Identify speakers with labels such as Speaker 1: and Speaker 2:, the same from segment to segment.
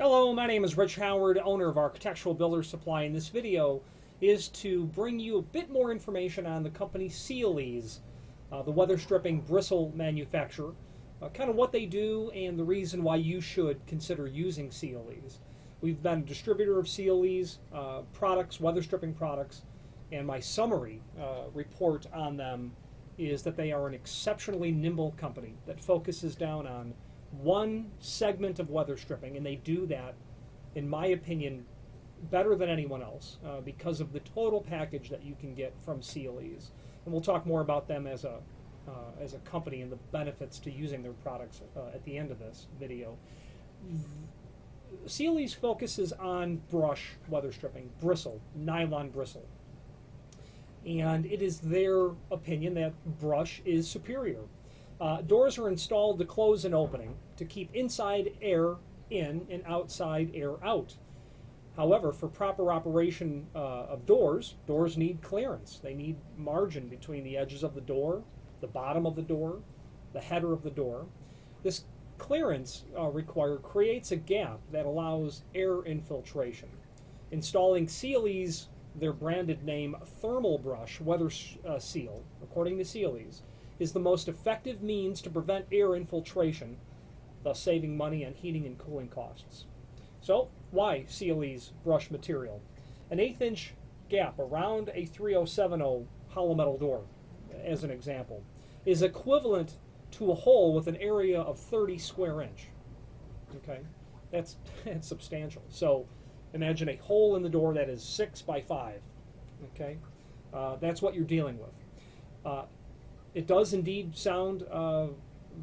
Speaker 1: Hello, my name is Rich Howard, owner of Architectural Builders Supply, and this video is to bring you a bit more information on the company Sealeze, the weather stripping bristle manufacturer, kind of what they do and the reason why you should consider using Sealeze. We've been a distributor of Sealeze products, weather stripping products, and my summary report on them is that they are an exceptionally nimble company that focuses down on one segment of weather stripping, and they do that, in my opinion, better than anyone else because of the total package that you can get from Sealeze. And we'll talk more about them as a company and the benefits to using their products at the end of this video. Sealeze focuses on brush weather stripping, bristle, nylon bristle. And it is their opinion that brush is superior. Doors are installed to close an opening to keep inside air in and outside air out. However, for proper operation of doors need clearance. They need margin between the edges of the door, the bottom of the door, the header of the door. This clearance creates a gap that allows air infiltration. Installing Sealeze, their branded name Thermal Brush Weather Seal, according to Sealeze, is the most effective means to prevent air infiltration, thus saving money on heating and cooling costs. So, why Sealeze brush material? An 1/8-inch gap around a 3070 hollow metal door, as an example, is equivalent to a hole with an area of 30 square inch. Okay, that's substantial. So, imagine a hole in the door that is 6 by 5. Okay, that's what you're dealing with. It does indeed sound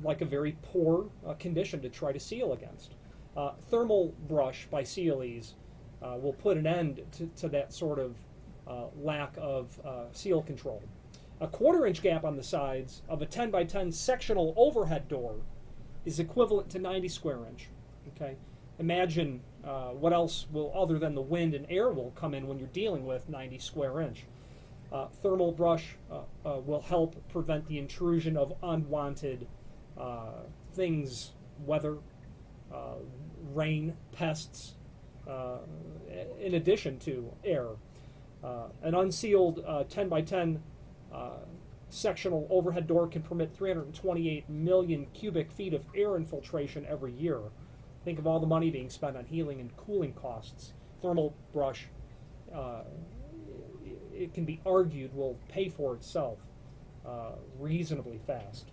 Speaker 1: like a very poor condition to try to seal against. Thermal Brush by Sealeze will put an end to that sort of lack of seal control. A 1/4-inch gap on the sides of a 10 by 10 sectional overhead door is equivalent to 90 square inch. Okay, imagine what else will, other than the wind and air, will come in when you're dealing with 90 square inch. Thermal brush will help prevent the intrusion of unwanted things, weather, rain, pests, in addition to air. An unsealed 10 by 10 sectional overhead door can permit 328 million cubic feet of air infiltration every year. Think of all the money being spent on heating and cooling costs. Thermal brush, it can be argued, will pay for itself reasonably fast.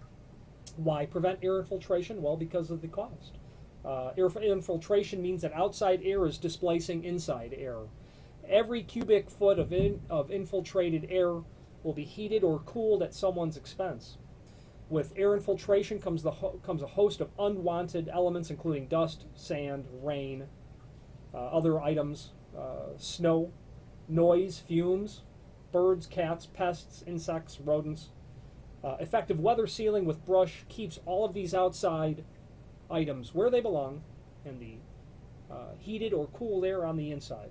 Speaker 1: Why prevent air infiltration? Well, because of the cost. Air infiltration means that outside air is displacing inside air. Every cubic foot of infiltrated air will be heated or cooled at someone's expense. With air infiltration comes a host of unwanted elements, including dust, sand, rain, other items, snow, noise, fumes, birds, cats, pests, insects, rodents. Effective weather sealing with brush keeps all of these outside items where they belong and the heated or cooled air on the inside.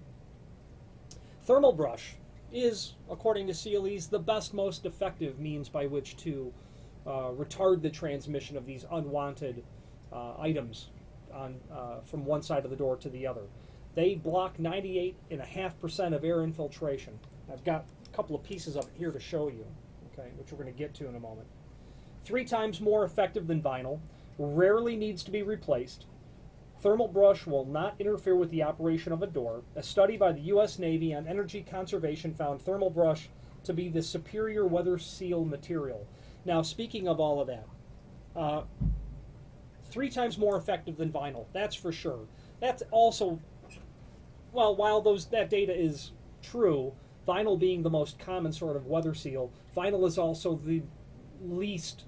Speaker 1: Thermal brush is, according to Sealeze, the best, most effective means by which to retard the transmission of these unwanted items from one side of the door to the other. They block 98.5% of air infiltration. I've got a couple of pieces of it here to show you, okay, which we're going to get to in a moment. 3 times more effective than vinyl, rarely needs to be replaced. Thermal brush will not interfere with the operation of a door. A study by the U.S. Navy on energy conservation found thermal brush to be the superior weather seal material. Now, speaking of all of that, 3 times more effective than vinyl, that's for sure. That's also, well, while that data is true, vinyl being the most common sort of weather seal, vinyl is also the least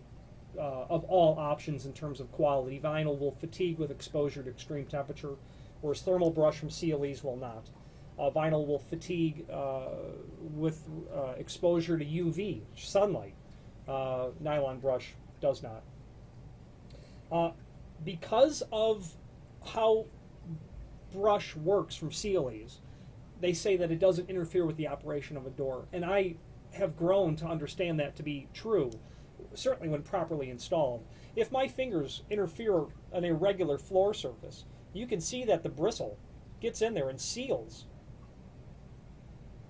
Speaker 1: of all options in terms of quality. Vinyl will fatigue with exposure to extreme temperature, whereas thermal brush from Sealeze will not. Vinyl will fatigue with exposure to UV, sunlight. Nylon brush does not. Because of how brush works from Sealeze, they say that it doesn't interfere with the operation of a door, and I have grown to understand that to be true, certainly when properly installed. If my fingers interfere an irregular floor surface, you can see that the bristle gets in there and seals,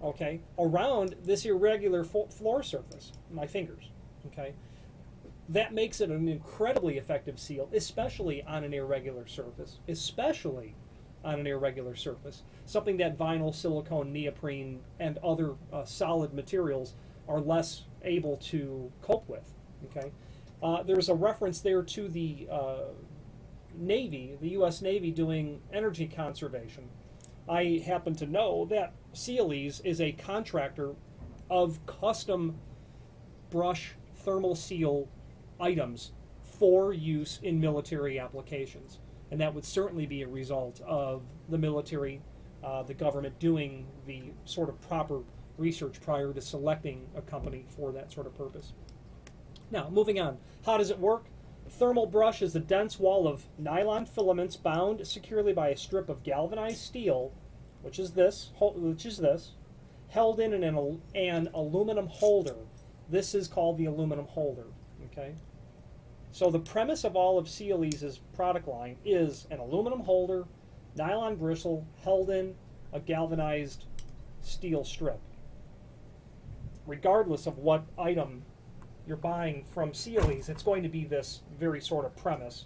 Speaker 1: okay, around this irregular floor surface, my fingers, okay. That makes it an incredibly effective seal, especially on an irregular surface, something that vinyl, silicone, neoprene, and other solid materials are less able to cope with, okay. There's a reference there to the Navy, the U.S. Navy doing energy conservation. I happen to know that Sealeze is a contractor of custom brush thermal seal items for use in military applications. And that would certainly be a result of the military, the government doing the sort of proper research prior to selecting a company for that sort of purpose. Now, moving on. How does it work? A thermal brush is a dense wall of nylon filaments bound securely by a strip of galvanized steel, which is this, held in an aluminum holder. This is called the aluminum holder. Okay. So the premise of all of Sealeze's product line is an aluminum holder, nylon bristle held in a galvanized steel strip. Regardless of what item you're buying from Sealeze, it's going to be this very sort of premise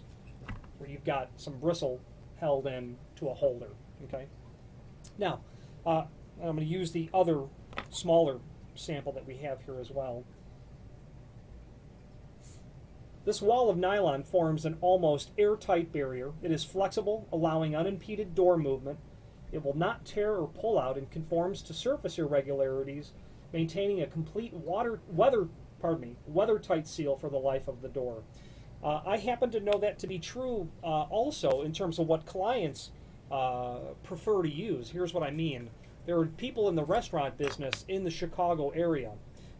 Speaker 1: where you've got some bristle held in to a holder. Okay. Now, I'm going to use the other smaller sample that we have here as well. This wall of nylon forms an almost airtight barrier. It is flexible, allowing unimpeded door movement. It will not tear or pull out and conforms to surface irregularities, maintaining a complete weather-tight seal for the life of the door. I happen to know that to be true also in terms of what clients prefer to use. Here's what I mean. There are people in the restaurant business in the Chicago area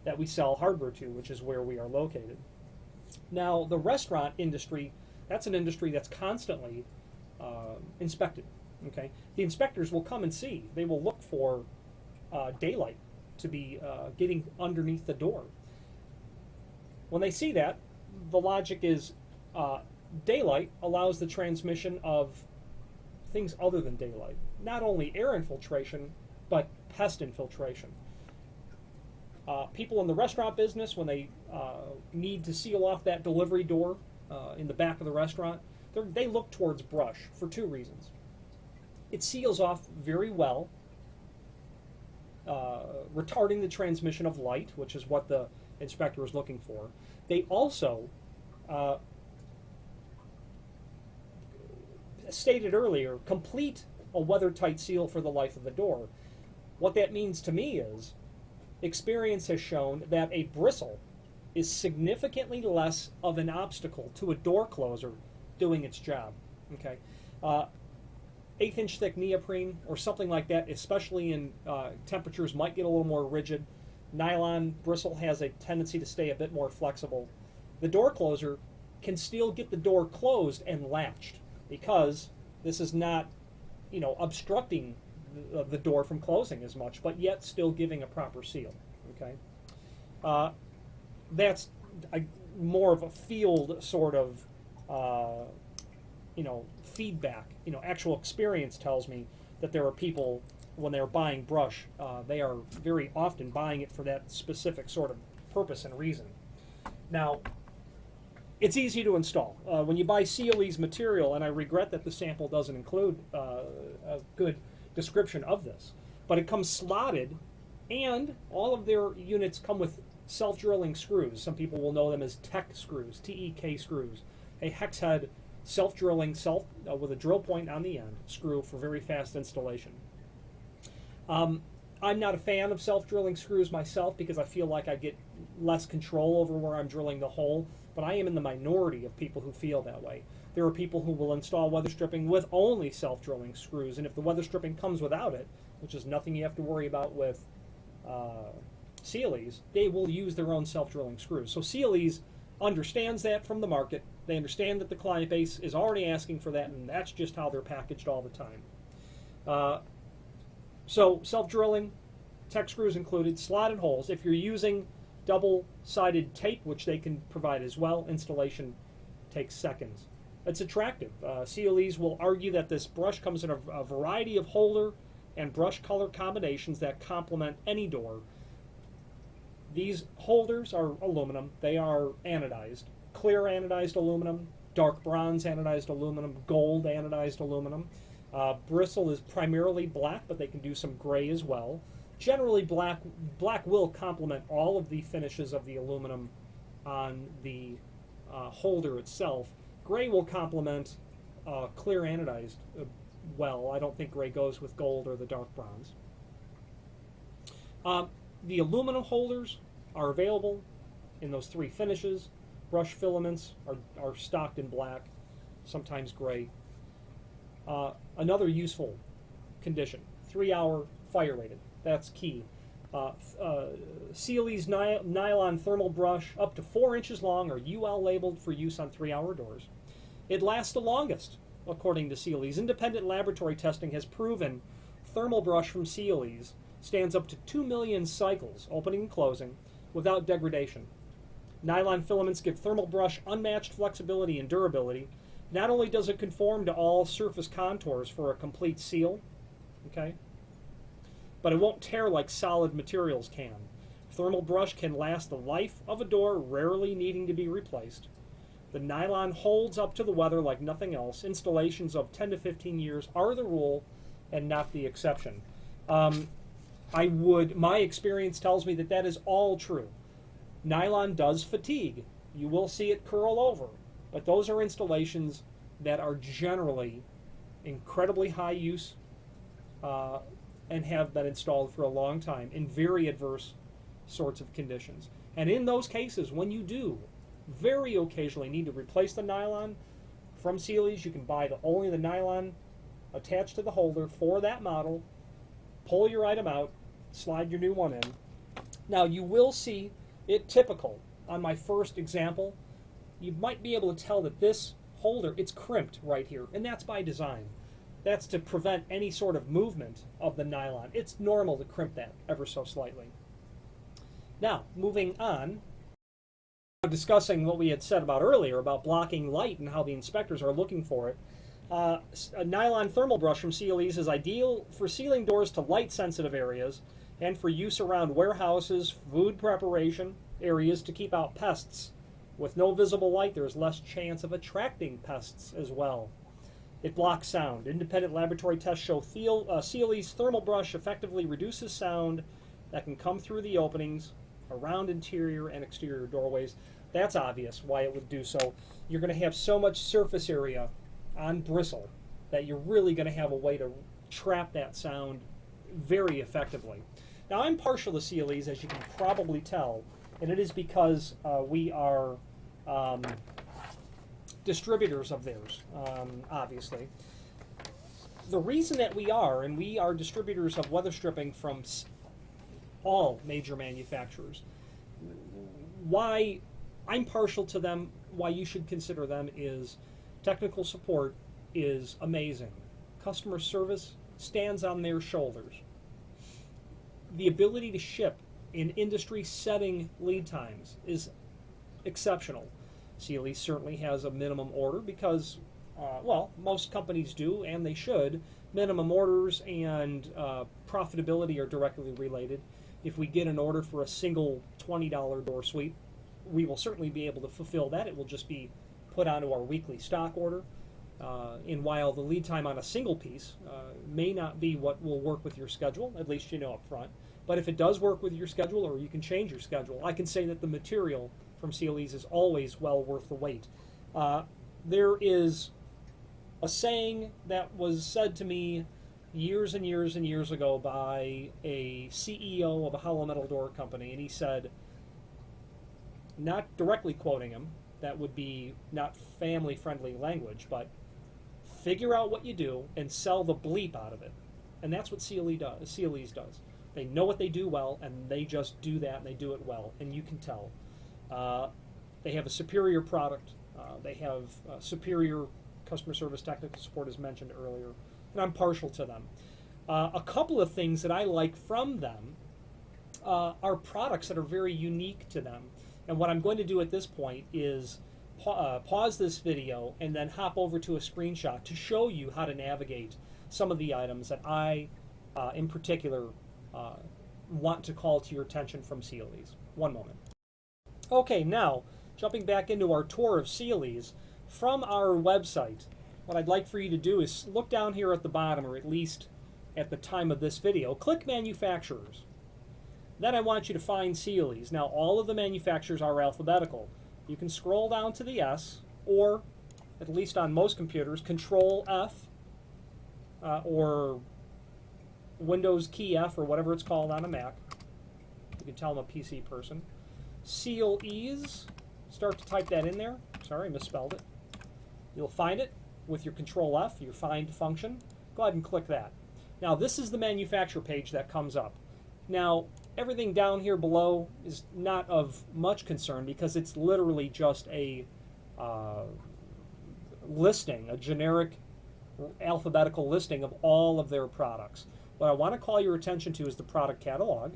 Speaker 1: that we sell hardware to, which is where we are located. Now, the restaurant industry, that's an industry that's constantly inspected. Okay, the inspectors will come and see. They will look for daylight to be getting underneath the door. When they see that, the logic is daylight allows the transmission of things other than daylight. Not only air infiltration, but pest infiltration. People in the restaurant business, when they need to seal off that delivery door in the back of the restaurant, they look towards brush for two reasons. It seals off very well, retarding the transmission of light, which is what the inspector is looking for. They also, stated earlier, complete a weather-tight seal for the life of the door. What that means to me is, experience has shown that a bristle is significantly less of an obstacle to a door closer doing its job. Okay, 1/8-inch thick neoprene or something like that, especially in temperatures, might get a little more rigid. Nylon bristle has a tendency to stay a bit more flexible. The door closer can still get the door closed and latched because this is not, obstructing the door from closing as much, but yet still giving a proper seal. Okay, that's more of a field sort of, feedback. Actual experience tells me that there are people when they're buying brush, they are very often buying it for that specific sort of purpose and reason. Now, it's easy to install. When you buy Sealeze material, and I regret that the sample doesn't include a good description of this, but it comes slotted, and all of their units come with self-drilling screws. Some people will know them as TEK screws, T-E-K screws, a hex head self-drilling with a drill point on the end screw for very fast installation. I'm not a fan of self-drilling screws myself because I feel like I get less control over where I'm drilling the hole, but I am in the minority of people who feel that way. There are people who will install weather stripping with only self-drilling screws, and if the weather stripping comes without it, which is nothing you have to worry about with Sealeze, they will use their own self-drilling screws. So Sealeze understands that from the market. They understand that the client base is already asking for that, and that's just how they're packaged all the time. So self-drilling, TEK screws included, slotted holes. If you're using double-sided tape, which they can provide as well, installation takes seconds. It's attractive. Sealeze will argue that this brush comes in a variety of holder and brush color combinations that complement any door. These holders are aluminum. They are anodized. Clear anodized aluminum, dark bronze anodized aluminum, gold anodized aluminum. Bristle is primarily black, but they can do some gray as well. Generally, black will complement all of the finishes of the aluminum on the holder itself. Gray will complement clear anodized well. I don't think gray goes with gold or the dark bronze. The aluminum holders are available in those three finishes. Brush filaments are stocked in black, sometimes gray. Another useful condition, 3-hour fire rated. That's key. Sealeze nylon thermal brush, up to 4 inches long, are UL labeled for use on 3-hour doors. It lasts the longest, according to Sealeze. Independent laboratory testing has proven thermal brush from Sealeze stands up to 2 million cycles, opening and closing, without degradation. Nylon filaments give thermal brush unmatched flexibility and durability. Not only does it conform to all surface contours for a complete seal, okay, but it won't tear like solid materials can. Thermal brush can last the life of a door, rarely needing to be replaced. The nylon holds up to the weather like nothing else. Installations of 10 to 15 years are the rule and not the exception. My experience tells me that is all true. Nylon does fatigue. You will see it curl over, but those are installations that are generally incredibly high use and have been installed for a long time in very adverse sorts of conditions. And in those cases, when you do very occasionally need to replace the nylon from Sealeze, you can buy only the nylon attached to the holder for that model, pull your item out, slide your new one in. Now you will see it typical. On my first example, you might be able to tell that this holder, it's crimped right here, and that's by design. That's to prevent any sort of movement of the nylon. It's normal to crimp that ever so slightly. Now, moving on, discussing what we had said about earlier about blocking light and how the inspectors are looking for it. A nylon thermal brush from Sealeze is ideal for sealing doors to light-sensitive areas and for use around warehouses, food preparation areas to keep out pests. With no visible light, there is less chance of attracting pests as well. It blocks sound. Independent laboratory tests show Sealeze thermal brush effectively reduces sound that can come through the openings around interior and exterior doorways. That's obvious why it would do so. You're going to have so much surface area on bristle that you're really going to have a way to trap that sound very effectively. Now, I'm partial to Sealeze, as you can probably tell, and it is because we are distributors of theirs, obviously. The reason that we are distributors of weather stripping from all major manufacturers. Why I'm partial to them, why you should consider them, is technical support is amazing. Customer service stands on their shoulders. The ability to ship in industry-setting lead times is exceptional. Sealeze certainly has a minimum order because, most companies do, and they should. Minimum orders and profitability are directly related. If we get an order for a single $20 door suite, we will certainly be able to fulfill that. It will just be put onto our weekly stock order. And while the lead time on a single piece may not be what will work with your schedule, at least you know up front, but if it does work with your schedule or you can change your schedule, I can say that the material from Sealeze is always well worth the wait. There is a saying that was said to me years and years and years ago by a CEO of a hollow metal door company, and he said, not directly quoting him, that would be not family-friendly language, but figure out what you do and sell the bleep out of it. And that's what Sealeze does. They know what they do well, and they just do that, and they do it well, and you can tell. They have a superior product. They have superior customer service technical support, as mentioned earlier, and I'm partial to them. A couple of things that I like from them are products that are very unique to them. And what I'm going to do at this point is pause this video and then hop over to a screenshot to show you how to navigate some of the items that I, in particular, want to call to your attention from Sealeze. One moment. Okay, now, jumping back into our tour of Sealeze, from our website, what I'd like for you to do is look down here at the bottom, or at least at the time of this video, click Manufacturers. Then I want you to find Sealeze. Now, all of the manufacturers are alphabetical. You can scroll down to the S, or, at least on most computers, Control F, or Windows key F, or whatever it's called on a Mac. You can tell I'm a PC person. Sealeze, start to type that in there. Sorry, I misspelled it. You'll find it with your Control F, your find function. Go ahead and click that. Now, this is the manufacturer page that comes up. Now, everything down here below is not of much concern because it's literally just a listing, a generic alphabetical listing of all of their products. What I want to call your attention to is the product catalog.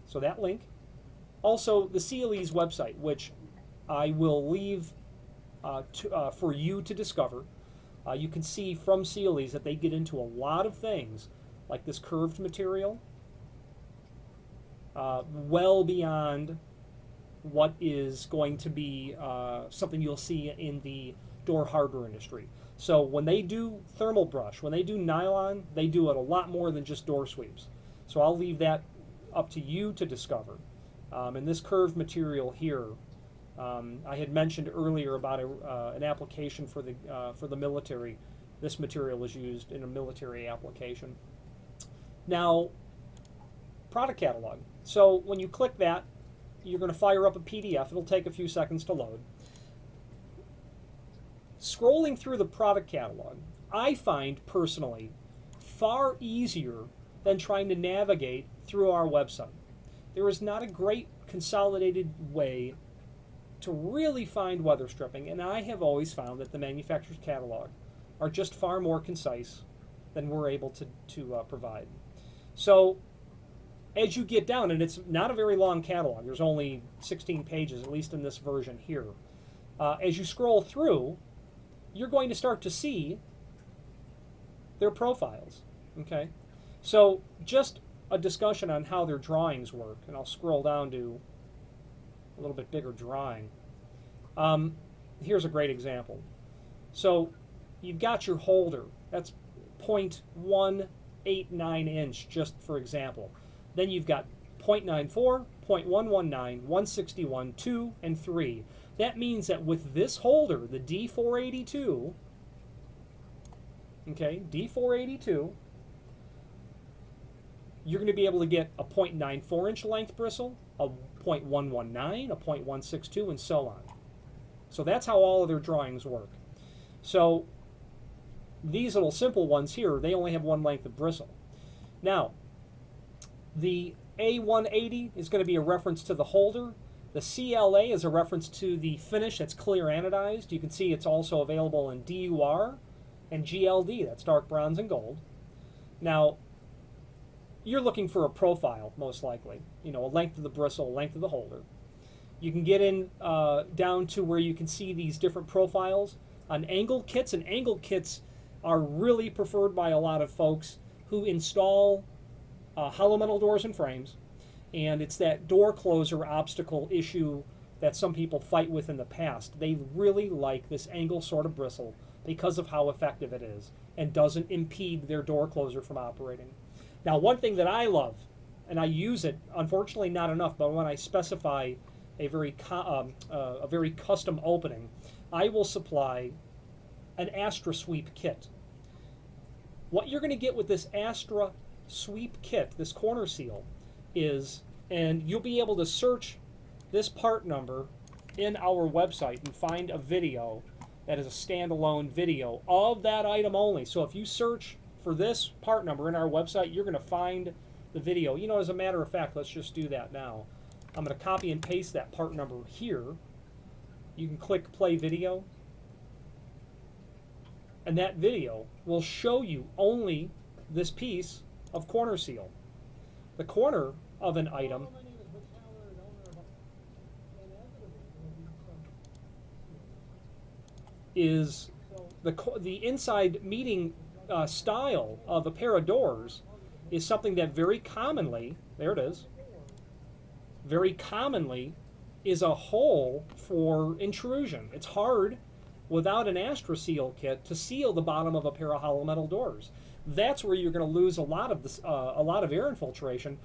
Speaker 1: So that link. Also, the Sealeze website, which I will leave for you to discover. You can see from Sealeze that they get into a lot of things, like this curved material, well beyond what is going to be something you'll see in the door hardware industry. So when they do thermal brush, when they do nylon, they do it a lot more than just door sweeps. So I'll leave that up to you to discover. And this curved material here, I had mentioned earlier about an application for the military. This material is used in a military application. Now, product catalog. So when you click that, you're going to fire up a PDF. It'll take a few seconds to load. Scrolling through the product catalog, I find personally far easier than trying to navigate through our website. There is not a great consolidated way to really find weather stripping, and I have always found that the manufacturer's catalog are just far more concise than we're able to provide. So as you get down, and it's not a very long catalog, there's only 16 pages, at least in this version here. As you scroll through, you're going to start to see their profiles, okay? So just a discussion on how their drawings work, and I'll scroll down to a little bit bigger drawing. Here's a great example. So you've got your holder. That's 0.189 inch, just for example. Then you've got 0.94, 0.119, 161, 2, and 3. That means that with this holder, the D482, okay, D482, you're going to be able to get a 0.94 inch length bristle, a 0.119, a 0.162, and so on. So that's how all of their drawings work. So these little simple ones here, they only have one length of bristle. Now, the A180 is going to be a reference to the holder. The CLA is a reference to the finish that's clear anodized. You can see it's also available in DUR and GLD, that's dark bronze and gold. Now, you're looking for a profile, most likely. You know, a length of the bristle, a length of the holder. You can get in down to where you can see these different profiles on angle kits, and angle kits are really preferred by a lot of folks who install hollow metal doors and frames, and it's that door closer obstacle issue that some people fight with in the past. They really like this angle sort of bristle because of how effective it is and doesn't impede their door closer from operating. Now, one thing that I love, and I use it, unfortunately not enough, but when I specify a very custom opening, I will supply an Astra Sweep kit. What you're going to get with this Astra Sweep kit, this corner seal, is, and you'll be able to search this part number in our website and find a video that is a standalone video of that item only. So if you search for this part number in our website, you're going to find the video. You know, as a matter of fact, let's just do that now. I'm going to copy and paste that part number here. You can click play video, and that video will show you only this piece of corner seal. The corner of an item. is the inside meeting style of a pair of doors is something that very commonly, there it is, very commonly is a hole for intrusion. It's hard without an Astra Seal kit to seal the bottom of a pair of hollow metal doors. That's where you're going to lose a lot of air infiltration.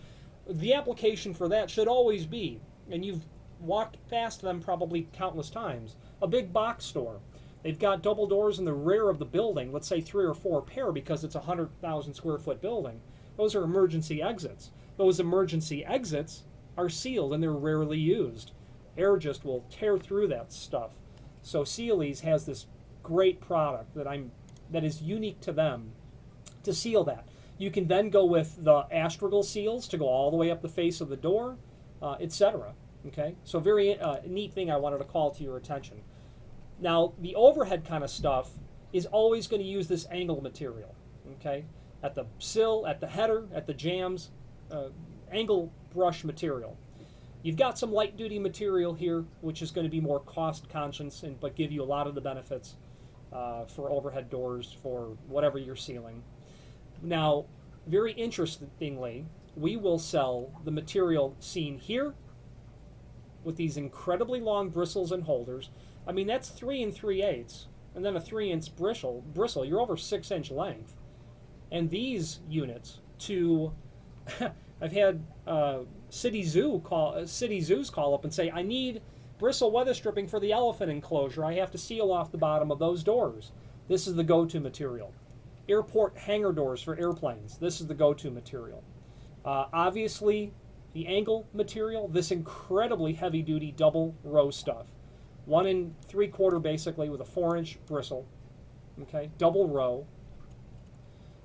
Speaker 1: The application for that should always be, and you've walked past them probably countless times, a big box store. They've got double doors in the rear of the building, let's say 3 or 4 pair because it's a 100,000 square foot building. Those are emergency exits. Those emergency exits are sealed and they're rarely used. Air just will tear through that stuff. So Sealeze has this great product that is unique to them to seal that. You can then go with the astragal seals to go all the way up the face of the door, etc. Okay, so very neat thing I wanted to call to your attention. Now, the overhead kind of stuff is always going to use this angle material, okay? At the sill, at the header, at the jambs, angle brush material. You've got some light-duty material here, which is going to be more cost-conscious, but give you a lot of the benefits for overhead doors, for whatever you're sealing. Now, very interestingly, we will sell the material seen here with these incredibly long bristles and holders. I mean, that's 3 3/8, and then a 3-inch bristle. You're over 6-inch length. And these units to, I've had city zoos call up and say, I need bristle weather stripping for the elephant enclosure. I have to seal off the bottom of those doors. This is the go-to material. Airport hangar doors for airplanes. This is the go-to material. Obviously, the angle material, this incredibly heavy-duty double row stuff. 1 3/4 basically with a 4-inch bristle. Okay, double row.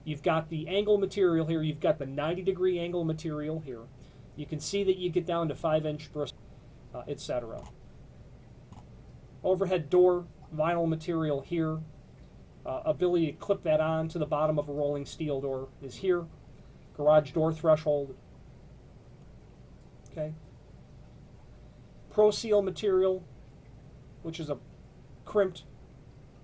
Speaker 1: You've got the angle material here. You've got the 90-degree angle material here. You can see that you get down to 5-inch bristle, etc. Overhead door vinyl material here. Ability to clip that on to the bottom of a rolling steel door is here. Garage door threshold. Okay. Pro Seal material, which is a crimped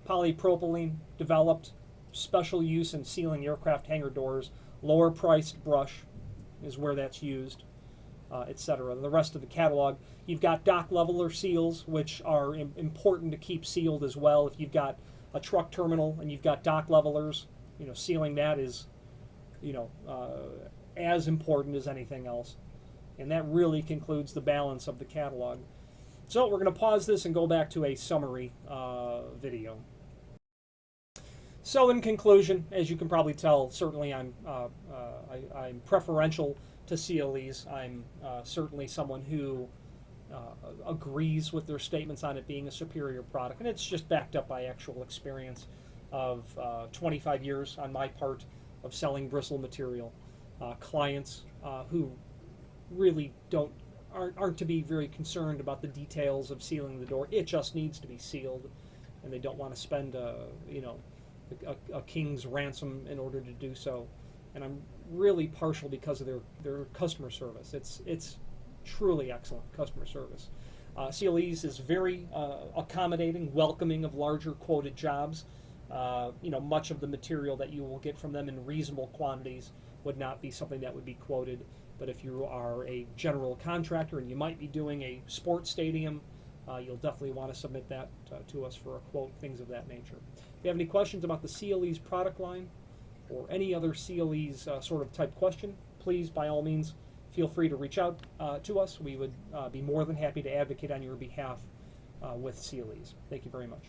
Speaker 1: polypropylene developed special use in sealing aircraft hangar doors. Lower priced brush is where that's used, etc. The rest of the catalog, you've got dock leveler seals, which are important to keep sealed as well. If you've got a truck terminal and you've got dock levelers, sealing that is, as important as anything else. And that really concludes the balance of the catalog. So we're going to pause this and go back to a summary video. So in conclusion, as you can probably tell, certainly I'm preferential to Sealeze. I'm certainly someone who agrees with their statements on it being a superior product, and it's just backed up by actual experience of 25 years on my part of selling bristle material. Clients who really aren't to be very concerned about the details of sealing the door. It just needs to be sealed, and they don't want to spend a king's ransom in order to do so. And I'm really partial because of their customer service. It's truly excellent customer service. Sealeze is very accommodating, welcoming of larger quoted jobs. Much of the material that you will get from them in reasonable quantities would not be something that would be quoted. But if you are a general contractor and you might be doing a sports stadium, you'll definitely want to submit that to us for a quote, things of that nature. If you have any questions about the Sealeze product line or any other Sealeze sort of type question, please, by all means, feel free to reach out to us. We would be more than happy to advocate on your behalf with Sealeze. Thank you very much.